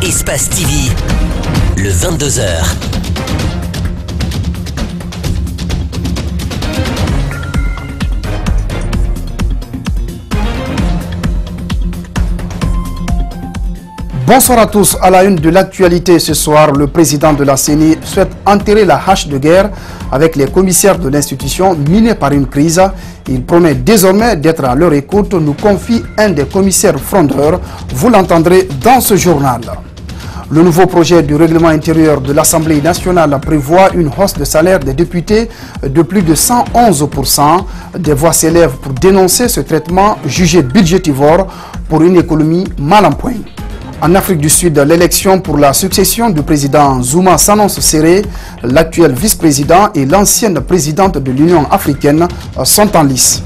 Espace TV, le 22h. Bonsoir à tous. À la une de l'actualité ce soir, le président de la CENI souhaite enterrer la hache de guerre avec les commissaires de l'institution minés par une crise. Il promet désormais d'être à leur écoute, nous confie un des commissaires frondeurs. Vous l'entendrez dans ce journal. Le nouveau projet du règlement intérieur de l'Assemblée nationale prévoit une hausse de salaire des députés de plus de 111%. Des voix s'élèvent pour dénoncer ce traitement jugé budgétivore pour une économie mal en point. En Afrique du Sud, l'élection pour la succession du président Zuma s'annonce serrée. L'actuel vice-président et l'ancienne présidente de l'Union africaine sont en lice.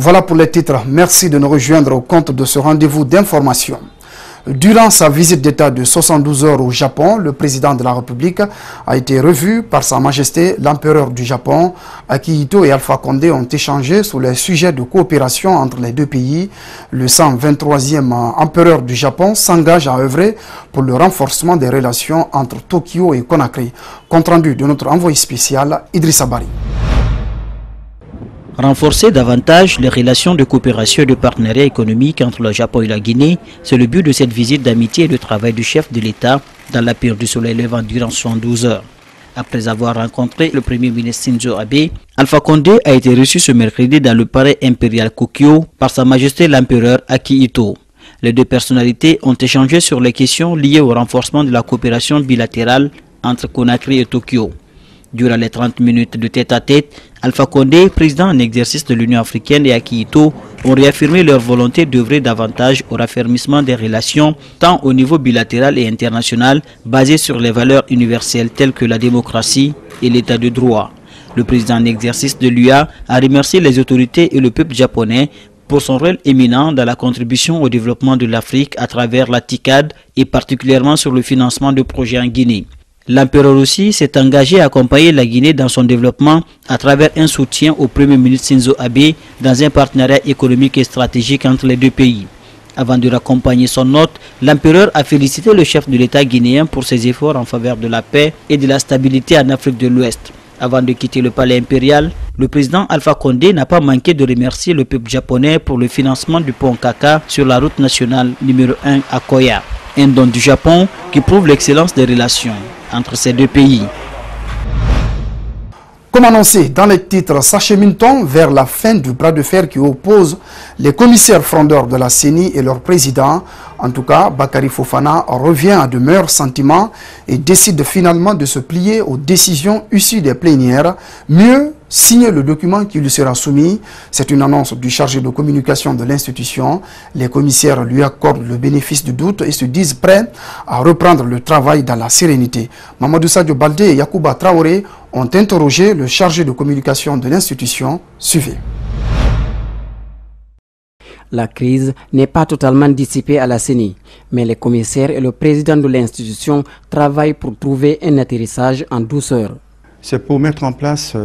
Voilà pour les titres. Merci de nous rejoindre au compte de ce rendez-vous d'information. Durant sa visite d'État de 72 heures au Japon, le président de la République a été revu par Sa Majesté l'empereur du Japon. Akihito et Alpha Condé ont échangé sur les sujets de coopération entre les deux pays. Le 123e empereur du Japon s'engage à œuvrer pour le renforcement des relations entre Tokyo et Conakry. Compte rendu de notre envoyé spécial, Idrissa Bari. Renforcer davantage les relations de coopération et de partenariat économique entre le Japon et la Guinée, c'est le but de cette visite d'amitié et de travail du chef de l'État dans la période du soleil levant durant 72 heures. Après avoir rencontré le Premier ministre Shinzo Abe, Alpha Condé a été reçu ce mercredi dans le palais impérial Kokyo par Sa Majesté l'empereur Akihito. Les deux personnalités ont échangé sur les questions liées au renforcement de la coopération bilatérale entre Conakry et Tokyo. Durant les 30 minutes de tête-à-tête, Alpha Condé, président en exercice de l'Union africaine, et Akihito ont réaffirmé leur volonté d'œuvrer davantage au raffermissement des relations, tant au niveau bilatéral et international, basées sur les valeurs universelles telles que la démocratie et l'état de droit. Le président en exercice de l'UA a remercié les autorités et le peuple japonais pour son rôle éminent dans la contribution au développement de l'Afrique à travers la TICAD et particulièrement sur le financement de projets en Guinée. L'empereur aussi s'est engagé à accompagner la Guinée dans son développement à travers un soutien au Premier ministre Shinzo Abe dans un partenariat économique et stratégique entre les deux pays. Avant de raccompagner son hôte, l'empereur a félicité le chef de l'État guinéen pour ses efforts en faveur de la paix et de la stabilité en Afrique de l'Ouest. Avant de quitter le palais impérial, le président Alpha Condé n'a pas manqué de remercier le peuple japonais pour le financement du pont Kaka sur la route nationale numéro 1 à Koya, un don du Japon qui prouve l'excellence des relations entre ces deux pays. Comme annoncé dans les titres, s'achemine-t-on vers la fin du bras de fer qui oppose les commissaires frondeurs de la CENI et leur président. En tout cas, Bakary Fofana revient à de meilleurs sentiments et décide finalement de se plier aux décisions issues des plénières. Mieux, signer le document qui lui sera soumis. C'est une annonce du chargé de communication de l'institution. Les commissaires lui accordent le bénéfice du doute et se disent prêts à reprendre le travail dans la sérénité. Mamadou Sadio Baldé et Yacouba Traoré ont interrogé le chargé de communication de l'institution. Suivez. La crise n'est pas totalement dissipée à la CENI, mais les commissaires et le président de l'institution travaillent pour trouver un atterrissage en douceur. C'est pour mettre en place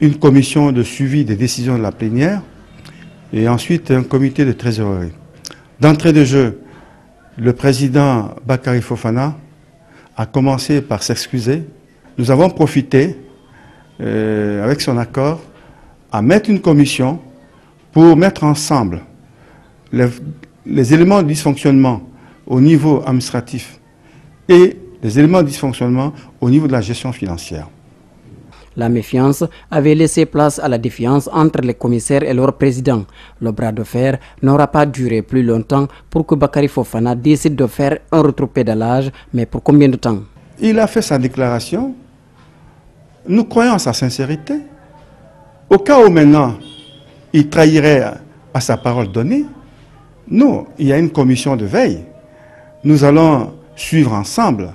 une commission de suivi des décisions de la plénière et ensuite un comité de trésorerie. D'entrée de jeu, le président Bakary Fofana a commencé par s'excuser. Nous avons profité, avec son accord, à mettre une commission pour mettre ensemble les éléments de dysfonctionnement au niveau administratif et les éléments de dysfonctionnement au niveau de la gestion financière. La méfiance avait laissé place à la défiance entre les commissaires et leur président. Le bras de fer n'aura pas duré plus longtemps pour que Bakary Fofana décide de faire un rétropédalage, mais pour combien de temps? Il a fait sa déclaration. Nous croyons à sa sincérité. Au cas où maintenant il trahirait à sa parole donnée, nous, il y a une commission de veille. Nous allons suivre ensemble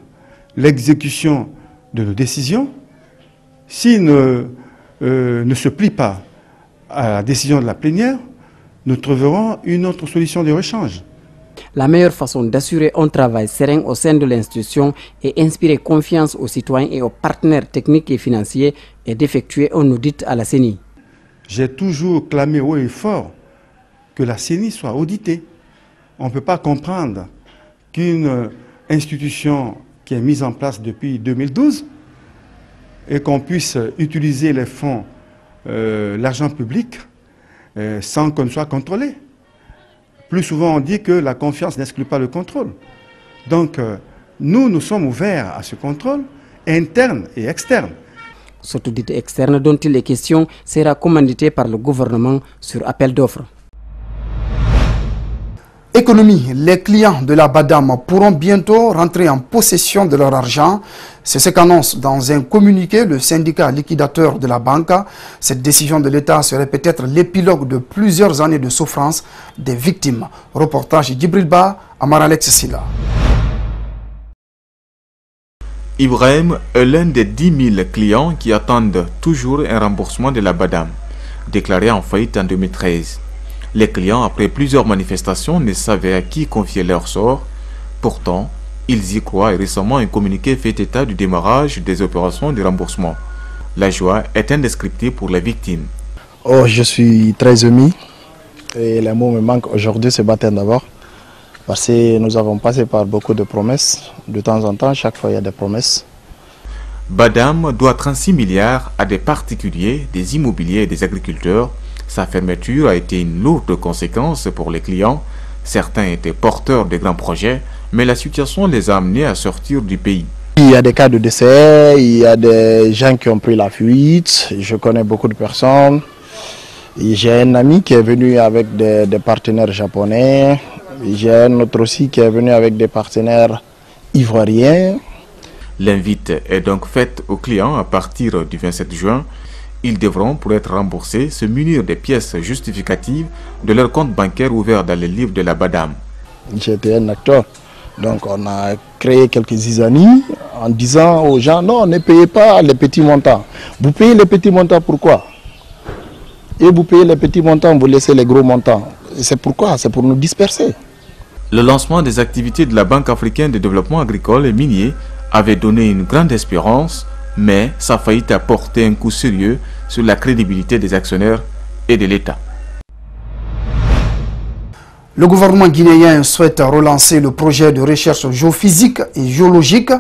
l'exécution de nos décisions. S'il ne se plie pas à la décision de la plénière, nous trouverons une autre solution de rechange. La meilleure façon d'assurer un travail serein au sein de l'institution et inspirer confiance aux citoyens et aux partenaires techniques et financiers est d'effectuer un audit à la CENI. J'ai toujours clamé haut et fort que la CENI soit auditée. On ne peut pas comprendre qu'une institution qui est mise en place depuis 2012 et qu'on puisse utiliser les fonds, l'argent public, sans qu'on soit contrôlé. Plus souvent, on dit que la confiance n'exclut pas le contrôle. Donc, nous sommes ouverts à ce contrôle, interne et externe. Cet audit externe dont il est question sera commandité par le gouvernement sur appel d'offres. Économie, les clients de la BADAM pourront bientôt rentrer en possession de leur argent. C'est ce qu'annonce dans un communiqué le syndicat liquidateur de la banque. Cette décision de l'État serait peut-être l'épilogue de plusieurs années de souffrance des victimes. Reportage Djibril Ba, Amar Alex Silla. Ibrahim est l'un des 10 000 clients qui attendent toujours un remboursement de la BADAM, déclaré en faillite en 2013. Les clients, après plusieurs manifestations, ne savaient à qui confier leur sort. Pourtant, ils y croient et récemment un communiqué fait état du démarrage des opérations de remboursement. La joie est indescriptible pour les victimes. Oh, je suis très ému et les mots me manquent aujourd'hui ce matin d'abord. Parce que nous avons passé par beaucoup de promesses. De temps en temps, chaque fois il y a des promesses. BADAM doit 36 milliards à des particuliers, des immobiliers et des agriculteurs. Sa fermeture a été une lourde conséquence pour les clients. Certains étaient porteurs de grands projets, mais la situation les a amenés à sortir du pays. Il y a des cas de décès, il y a des gens qui ont pris la fuite. Je connais beaucoup de personnes. J'ai un ami qui est venu avec des partenaires japonais. J'ai un autre aussi qui est venu avec des partenaires ivoiriens. L'invite est donc faite aux clients à partir du 27 juin. Ils devront, pour être remboursés, se munir des pièces justificatives de leur compte bancaire ouvert dans les livres de la BADAM. J'étais un acteur, donc on a créé quelques zizanies en disant aux gens, non, ne payez pas les petits montants. Vous payez les petits montants pourquoi? Et vous payez les petits montants, vous laissez les gros montants. C'est pourquoi? C'est pour nous disperser. Le lancement des activités de la Banque africaine de développement agricole et minier avait donné une grande espérance, mais sa faillite a porté un coup sérieux sur la crédibilité des actionnaires et de l'État. Le gouvernement guinéen souhaite relancer le projet de recherche géophysique et géologique.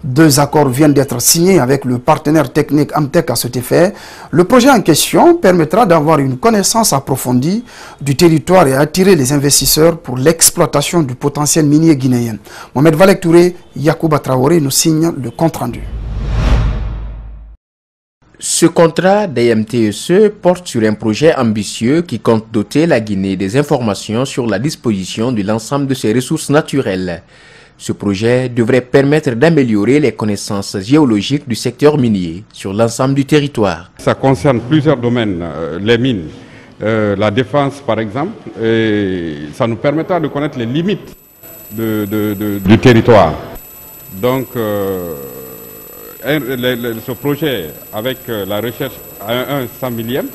2 accords viennent d'être signés avec le partenaire technique Amtec à cet effet. Le projet en question permettra d'avoir une connaissance approfondie du territoire et attirer les investisseurs pour l'exploitation du potentiel minier guinéen. Mohamed Valek Touré, Yacouba Traoré nous signent le compte-rendu. Ce contrat d'AMTSE porte sur un projet ambitieux qui compte doter la Guinée des informations sur la disposition de l'ensemble de ses ressources naturelles. Ce projet devrait permettre d'améliorer les connaissances géologiques du secteur minier sur l'ensemble du territoire. Ça concerne plusieurs domaines, les mines, la défense par exemple, et ça nous permettra de connaître les limites du territoire. Donc, ce projet avec la recherche à 1/100 millième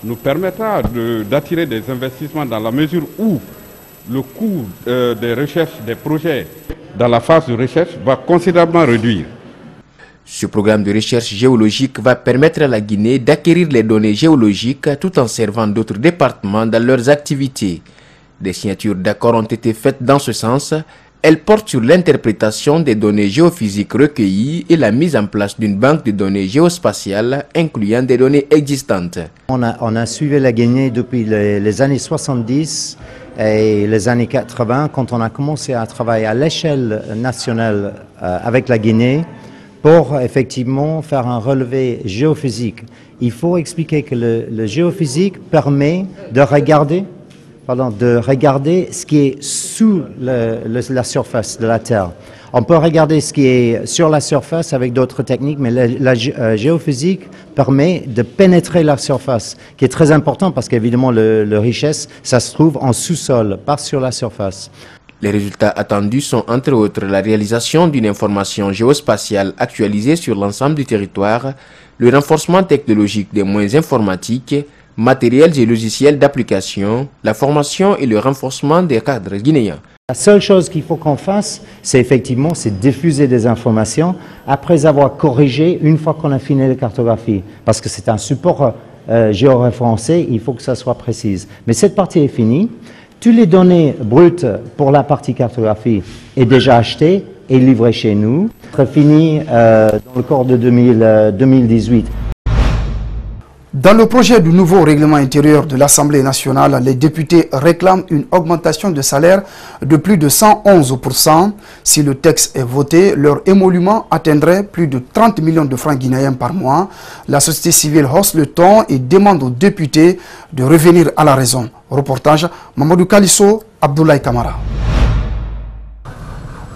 nous permettra d'attirer des investissements dans la mesure où le coût des recherches, des projets dans la phase de recherche va considérablement réduire. Ce programme de recherche géologique va permettre à la Guinée d'acquérir les données géologiques tout en servant d'autres départements dans leurs activités. Des signatures d'accords ont été faites dans ce sens. Elle porte sur l'interprétation des données géophysiques recueillies et la mise en place d'une banque de données géospatiales incluant des données existantes. On a suivi la Guinée depuis les années 70 et les années 80 quand on a commencé à travailler à l'échelle nationale avec la Guinée pour effectivement faire un relevé géophysique. Il faut expliquer que le géophysique permet de regarder ce qui est sous la surface de la Terre. On peut regarder ce qui est sur la surface avec d'autres techniques, mais la géophysique permet de pénétrer la surface, qui est très important parce qu'évidemment, la richesse, ça se trouve en sous-sol, pas sur la surface. Les résultats attendus sont entre autres la réalisation d'une information géospatiale actualisée sur l'ensemble du territoire, le renforcement technologique des moyens informatiques, matériels et logiciels d'application, la formation et le renforcement des cadres guinéens. La seule chose qu'il faut qu'on fasse, c'est effectivement diffuser des informations après avoir corrigé une fois qu'on a fini la cartographie. Parce que c'est un support géoréférencé, il faut que ça soit précis. Mais cette partie est finie. Toutes les données brutes pour la partie cartographie est déjà achetée et livrée chez nous. Ça sera fini dans le cours de 2018. Dans le projet du nouveau règlement intérieur de l'Assemblée nationale, les députés réclament une augmentation de salaire de plus de 111%. Si le texte est voté, leur émolument atteindrait plus de 30 millions de francs guinéens par mois. La société civile hausse le ton et demande aux députés de revenir à la raison. Reportage Mamadou Kalisso, Abdoulaye Kamara.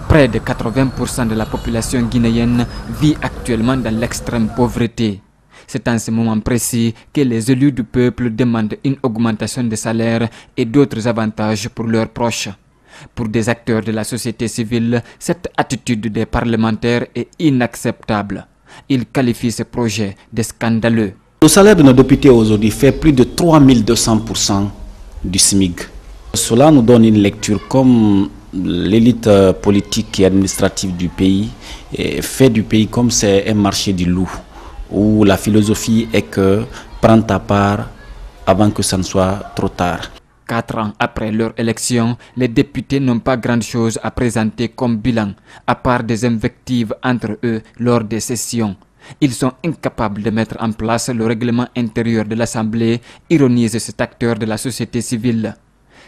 Près de 80% de la population guinéenne vit actuellement dans l'extrême pauvreté. C'est en ce moment précis que les élus du peuple demandent une augmentation des salaires et d'autres avantages pour leurs proches. Pour des acteurs de la société civile, cette attitude des parlementaires est inacceptable. Ils qualifient ce projet de scandaleux. Le salaire de nos députés aujourd'hui fait plus de 3200% du SMIC. Cela nous donne une lecture comme l'élite politique et administrative du pays fait du pays comme c'est un marché du loup, où la philosophie est que prends ta part avant que ça ne soit trop tard. 4 ans après leur élection, les députés n'ont pas grand-chose à présenter comme bilan, à part des invectives entre eux lors des sessions. Ils sont incapables de mettre en place le règlement intérieur de l'Assemblée, ironise cet acteur de la société civile.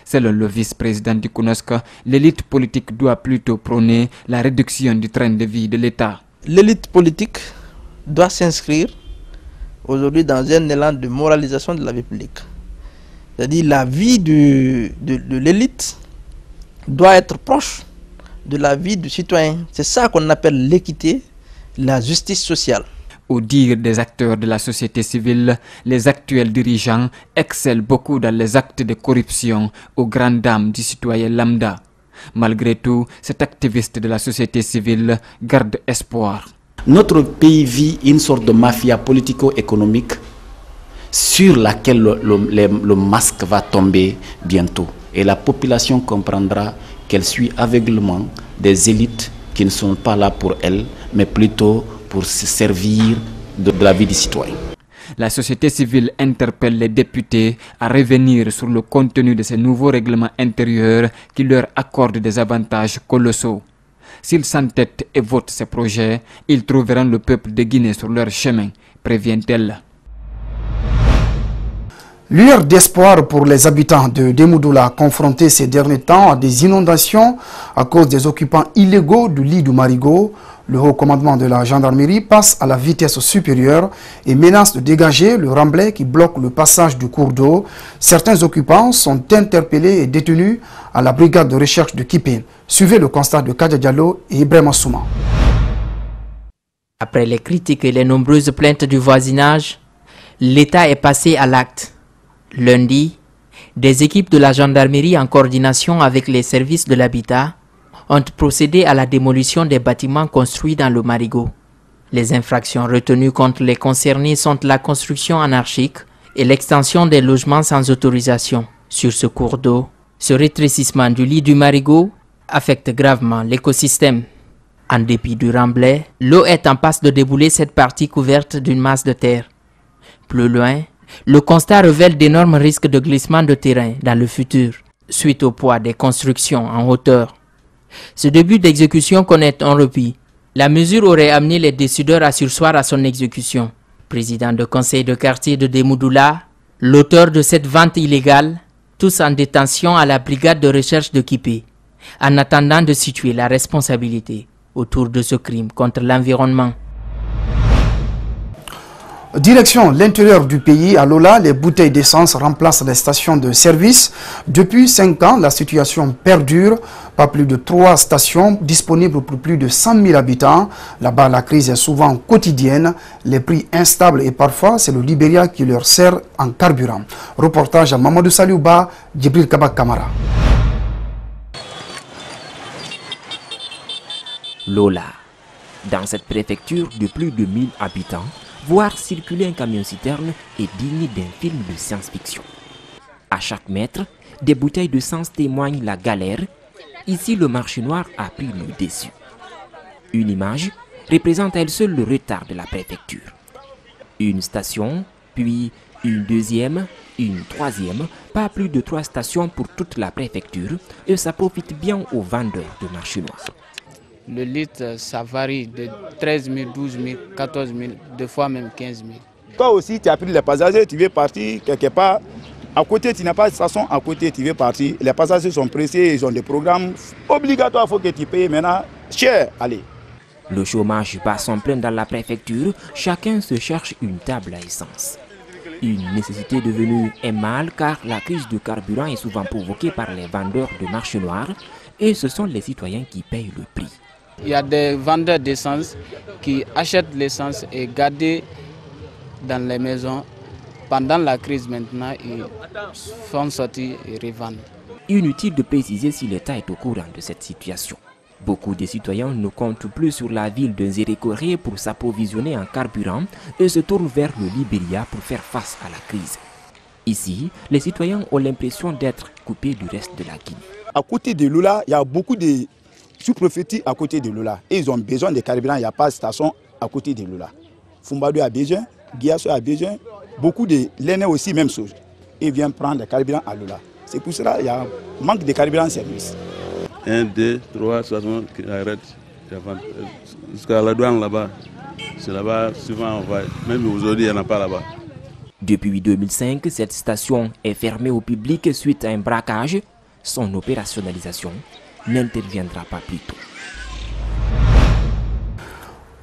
Selon le vice-président du CONOSC, l'élite politique doit plutôt prôner la réduction du train de vie de l'État. L'élite politique doit s'inscrire aujourd'hui dans un élan de moralisation de la vie publique. C'est-à-dire la vie de l'élite doit être proche de la vie du citoyen. C'est ça qu'on appelle l'équité, la justice sociale. Au dire des acteurs de la société civile, les actuels dirigeants excellent beaucoup dans les actes de corruption aux grandes dames du citoyen lambda. Malgré tout, cet activiste de la société civile garde espoir. Notre pays vit une sorte de mafia politico-économique sur laquelle le masque va tomber bientôt. Et la population comprendra qu'elle suit aveuglément des élites qui ne sont pas là pour elle, mais plutôt pour se servir de la vie des citoyens. La société civile interpelle les députés à revenir sur le contenu de ce nouveau règlement intérieur qui leur accorde des avantages colossaux. S'ils s'entêtent et votent ces projets, ils trouveront le peuple de Guinée sur leur chemin, prévient-elle. Lueur d'espoir pour les habitants de Demoudoula confrontés ces derniers temps à des inondations à cause des occupants illégaux du lit du Marigot. Le haut commandement de la gendarmerie passe à la vitesse supérieure et menace de dégager le remblai qui bloque le passage du cours d'eau. Certains occupants sont interpellés et détenus à la brigade de recherche de Kipé. Suivez le constat de Kadja Diallo et Ibrahim Assouma. Après les critiques et les nombreuses plaintes du voisinage, l'État est passé à l'acte. Lundi, des équipes de la gendarmerie en coordination avec les services de l'habitat ont procédé à la démolition des bâtiments construits dans le Marigot. Les infractions retenues contre les concernés sont la construction anarchique et l'extension des logements sans autorisation sur ce cours d'eau. Ce rétrécissement du lit du Marigot affecte gravement l'écosystème. En dépit du remblai, l'eau est en passe de débouler cette partie couverte d'une masse de terre. Plus loin, le constat révèle d'énormes risques de glissement de terrain dans le futur, suite au poids des constructions en hauteur. Ce début d'exécution connaît un repli. La mesure aurait amené les décideurs à surseoir à son exécution. Président de conseil de quartier de Demoudoula, l'auteur de cette vente illégale, tous en détention à la brigade de recherche de Kipé, en attendant de situer la responsabilité autour de ce crime contre l'environnement. Direction l'intérieur du pays, à Lola, les bouteilles d'essence remplacent les stations de service. Depuis 5 ans, la situation perdure. Pas plus de 3 stations disponibles pour plus de 100 000 habitants. Là-bas, la crise est souvent quotidienne. Les prix instables et parfois, c'est le Libéria qui leur sert en carburant. Reportage à Mamadou Saliouba, Djibril Kabak Kamara. Lola. Dans cette préfecture de plus de 1000 habitants, voir circuler un camion-citerne est digne d'un film de science-fiction. À chaque mètre, des bouteilles de d'essence témoignent la galère. Ici, le marché noir a pris le dessus. Une image représente à elle seule le retard de la préfecture. Une station, puis une deuxième, Une troisième, pas plus de 3 stations pour toute la préfecture, et ça profite bien aux vendeurs de marché noir. Le litre, ça varie de 13 000, 12 000, 14 000, deux fois même 15 000. Toi aussi, tu as pris les passagers, tu veux partir quelque part. À côté, tu n'as pas de station, à côté, tu veux partir. Les passagers sont pressés, ils ont des programmes obligatoires, il faut que tu payes maintenant cher. Allez. Le chômage bat son plein dans la préfecture, chacun se cherche une table à essence. Une nécessité devenue un mal car la crise du carburant est souvent provoquée par les vendeurs de marché noir et ce sont les citoyens qui payent le prix. Il y a des vendeurs d'essence qui achètent l'essence et gardent dans les maisons. Pendant la crise maintenant, ils font sortir et revendent. Inutile de préciser si l'État est au courant de cette situation. Beaucoup de citoyens ne comptent plus sur la ville de Zérékoré pour s'approvisionner en carburant et se tournent vers le Libéria pour faire face à la crise. Ici, les citoyens ont l'impression d'être coupés du reste de la Guinée. À côté de Lula, il y a beaucoup de sous-préfectures à côté de Lula. Et ils ont besoin de carburant, il n'y a pas de station à côté de Lula. Fumbadou a besoin, Guiasso a besoin, beaucoup de l'ENE aussi, même chose. Ils viennent prendre le carburant à Lula. C'est pour cela qu'il y a un manque de carburant en service. 1, 2, 3, 60 qui arrêtent. Jusqu'à la douane là-bas. C'est là-bas, souvent on va. Même aujourd'hui, il n'y en a pas là-bas. Depuis 2005, cette station est fermée au public suite à un braquage. Son opérationnalisation n'interviendra pas plus tôt.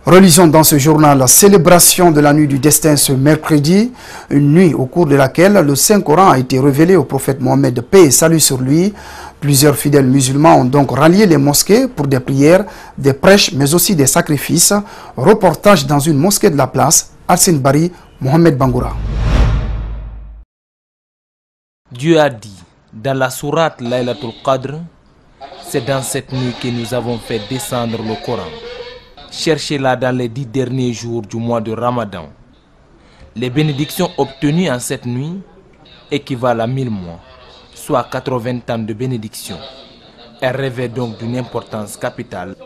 Religion dans ce journal, la célébration de la nuit du destin ce mercredi, une nuit au cours de laquelle le Saint-Coran a été révélé au prophète Mohammed, paix et salut sur lui. Plusieurs fidèles musulmans ont donc rallié les mosquées pour des prières, des prêches, mais aussi des sacrifices. Reportage dans une mosquée de la place, Arsène Bari, Mohamed Bangoura. Dieu a dit dans la sourate Laylatul Qadr, c'est dans cette nuit que nous avons fait descendre le Coran. Cherchez-la dans les 10 derniers jours du mois de Ramadan. Les bénédictions obtenues en cette nuit équivalent à 1000 mois, soit 80 ans de bénédiction. Elle revêt donc d'une importance capitale.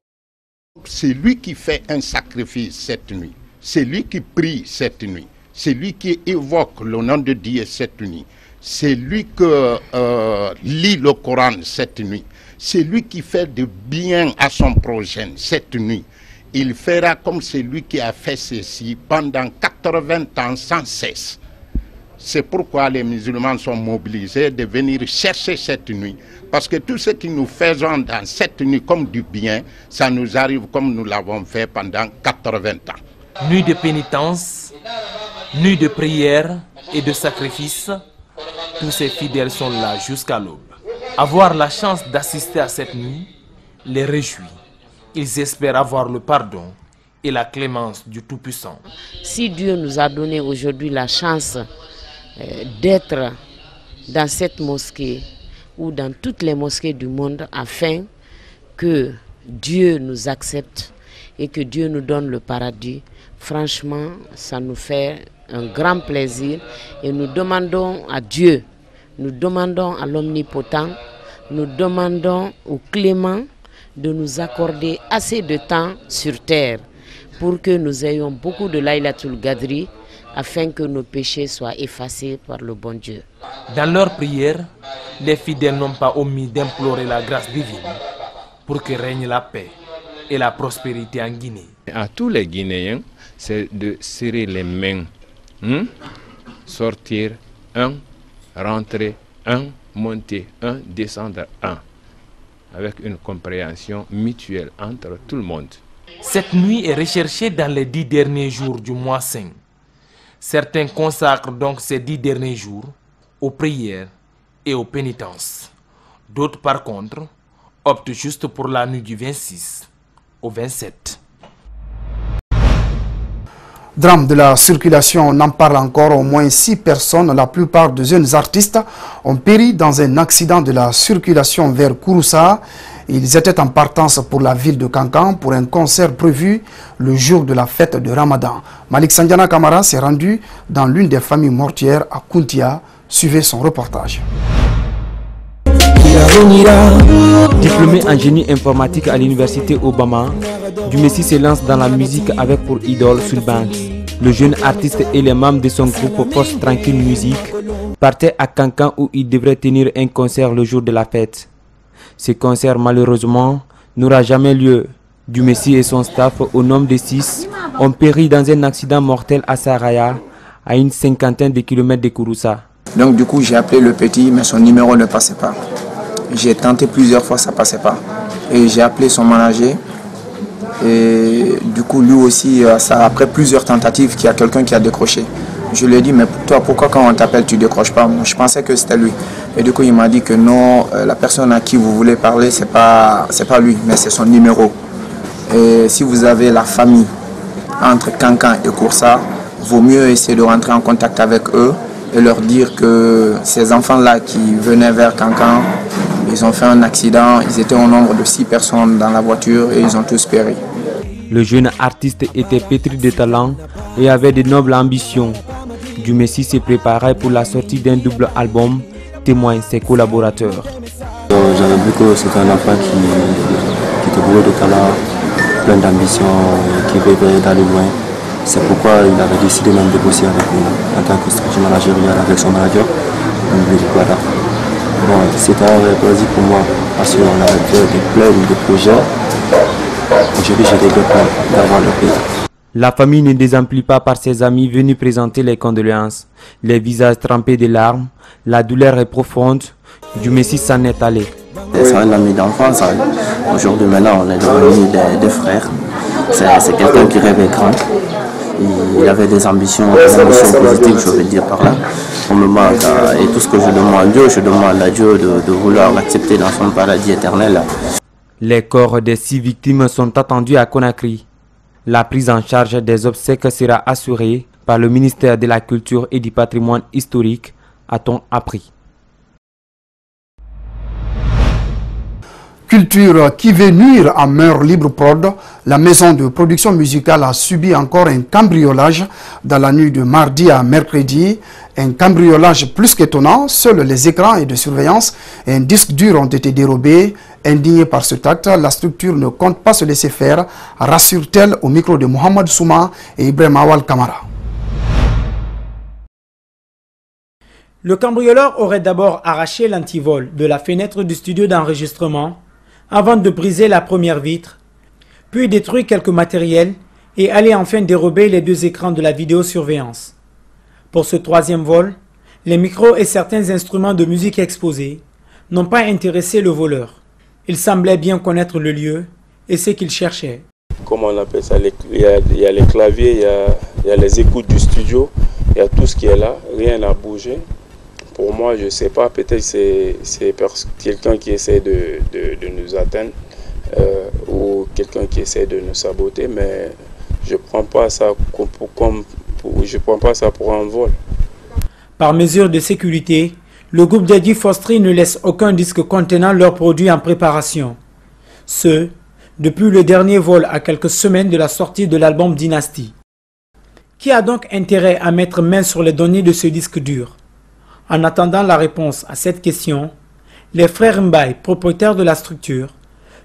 C'est lui qui fait un sacrifice cette nuit. C'est lui qui prie cette nuit. C'est lui qui évoque le nom de Dieu cette nuit. C'est lui qui lit le Coran cette nuit. C'est lui qui fait du bien à son prochain cette nuit. Il fera comme celui qui a fait ceci pendant 80 ans sans cesse. C'est pourquoi les musulmans sont mobilisés de venir chercher cette nuit. Parce que tout ce que nous faisons dans cette nuit comme du bien, ça nous arrive comme nous l'avons fait pendant 80 ans. Nuit de pénitence, nuit de prière et de sacrifice, tous ces fidèles sont là jusqu'à l'aube. Avoir la chance d'assister à cette nuit les réjouit. Ils espèrent avoir le pardon et la clémence du Tout-Puissant. Si Dieu nous a donné aujourd'hui la chance d'être dans cette mosquée ou dans toutes les mosquées du monde afin que Dieu nous accepte et que Dieu nous donne le paradis, franchement, ça nous fait un grand plaisir et nous demandons à Dieu, nous demandons à l'Omnipotent, nous demandons au Clément de nous accorder assez de temps sur terre pour que nous ayons beaucoup de Laylatul Qadri afin que nos péchés soient effacés par le bon Dieu. Dans leur prière, les fidèles n'ont pas omis d'implorer la grâce divine pour que règne la paix et la prospérité en Guinée. À tous les Guinéens, c'est de serrer les mains, sortir un, rentrer un, monter un, descendre un, avec une compréhension mutuelle entre tout le monde. Cette nuit est recherchée dans les 10 derniers jours du mois saint. Certains consacrent donc ces 10 derniers jours aux prières et aux pénitences. D'autres, par contre, optent juste pour la nuit du 26 au 27. Drame de la circulation, on en parle encore. Au moins 6 personnes, la plupart de jeunes artistes, ont péri dans un accident de la circulation vers Kouroussa. Ils étaient en partance pour la ville de Kankan pour un concert prévu le jour de la fête de Ramadan. Malik Sandiana Kamara s'est rendu dans l'une des familles mortières à Kountia. Suivez son reportage. Diplômé en génie informatique à l'université Obama, du Messi se lance dans la musique avec pour idole Sulbanks. Le jeune artiste et les membres de son groupe Force Tranquille Musique partaient à Cancan où ils devraient tenir un concert le jour de la fête. Ce concert malheureusement n'aura jamais lieu. Dumessi et son staff, au nombre de 6, ont péri dans un accident mortel à Saraya, à une cinquantaine de kilomètres de Kouroussa. Donc du coup j'ai appelé le petit mais son numéro ne passait pas. J'ai tenté plusieurs fois, ça ne passait pas. Et j'ai appelé son manager. Et du coup lui aussi, après plusieurs tentatives, qu'il y a quelqu'un qui a décroché. Je lui ai dit mais toi pourquoi quand on t'appelle tu ne décroches pas? Moi, je pensais que c'était lui. Et du coup il m'a dit que non, la personne à qui vous voulez parler c'est pas lui mais c'est son numéro. Et si vous avez la famille entre Cancan et Kouroussa, vaut mieux essayer de rentrer en contact avec eux et leur dire que ces enfants-là qui venaient vers Cancan, ils ont fait un accident, ils étaient au nombre de 6 personnes dans la voiture et ils ont tous péri. Le jeune artiste était pétri de talent et avait de nobles ambitions. Dumessi se préparait pour la sortie d'un double album, témoignent ses collaborateurs. J'avais vu que c'était un enfant qui était bourré de talent, plein d'ambitions, qui rêvait d'aller loin. C'est pourquoi il avait décidé même de bosser avec nous en tant que stratégie managériale avec son manager. Bon, c'était un vrai plaisir pour moi parce qu'on avait fait plein de projets. Aujourd'hui, j'ai des regrets d'avoir le pays. La famille ne désemplit pas par ses amis venus présenter les condoléances. Les visages trempés de larmes, la douleur est profonde. Dumessi s'en est allé. C'est un ami d'enfance. Aujourd'hui, maintenant, on est devenus des frères. C'est quelqu'un qui rêvait grand. Il avait des ambitions positives, je veux dire par là. On me manque et tout ce que je demande à Dieu de vouloir accepter dans son paradis éternel. Les corps des 6 victimes sont attendus à Conakry. La prise en charge des obsèques sera assurée par le ministère de la Culture et du Patrimoine historique, a-t-on appris. Culture qui veut nuire à Meur Libre Prod, la maison de production musicale a subi encore un cambriolage dans la nuit de mardi à mercredi. Un cambriolage plus qu'étonnant, seuls les écrans et de surveillance et un disque dur ont été dérobés. Indignée par cet acte, la structure ne compte pas se laisser faire, rassure-t-elle au micro de Mohamed Souma et Ibrahim Awal Kamara. Le cambrioleur aurait d'abord arraché l'antivol de la fenêtre du studio d'enregistrement avant de briser la première vitre, puis détruire quelques matériels et aller enfin dérober les 2 écrans de la vidéosurveillance. Pour ce 3e vol, les micros et certains instruments de musique exposés n'ont pas intéressé le voleur. Il semblait bien connaître le lieu et ce qu'il cherchait. Comment on appelle ça, il y a les claviers, il y a les écoutes du studio, il y a tout ce qui est là, rien n'a bougé. Pour moi, je ne sais pas, peut-être c'est quelqu'un qui essaie de nous atteindre ou quelqu'un qui essaie de nous saboter, mais je ne prends pas ça pour un vol. Par mesure de sécurité, le groupe Daddy Fostri ne laisse aucun disque contenant leurs produits en préparation. Ce, depuis le dernier vol à quelques semaines de la sortie de l'album Dynasty. Qui a donc intérêt à mettre main sur les données de ce disque dur? En attendant la réponse à cette question, les frères Mbaye, propriétaires de la structure,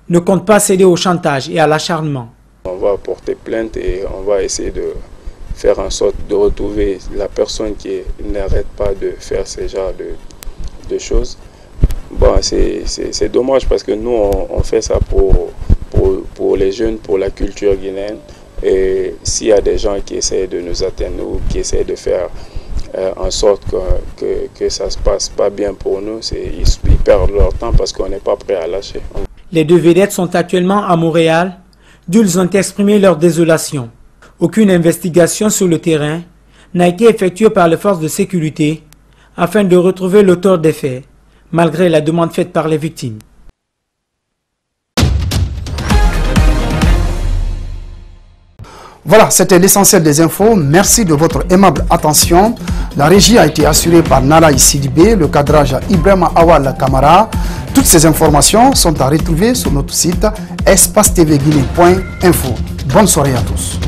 ne comptent pas céder au chantage et à l'acharnement. On va porter plainte et on va essayer de faire en sorte de retrouver la personne qui n'arrête pas de faire ce genre de choses. Bon, c'est dommage parce que nous, on fait ça pour les jeunes, pour la culture guinéenne. Et s'il y a des gens qui essaient de nous atteindre ou qui essaient de faire en sorte que ça ne se passe pas bien pour nous, ils perdent leur temps parce qu'on n'est pas prêt à lâcher. Les 2 vedettes sont actuellement à Montréal, d'où ils ont exprimé leur désolation. Aucune investigation sur le terrain n'a été effectuée par les forces de sécurité afin de retrouver l'auteur des faits, malgré la demande faite par les victimes. Voilà, c'était l'essentiel des infos. Merci de votre aimable attention. La régie a été assurée par Nala Sidibé, le cadrage Ibrahim Awal Kamara. Toutes ces informations sont à retrouver sur notre site espacetvguinée.info. Bonne soirée à tous.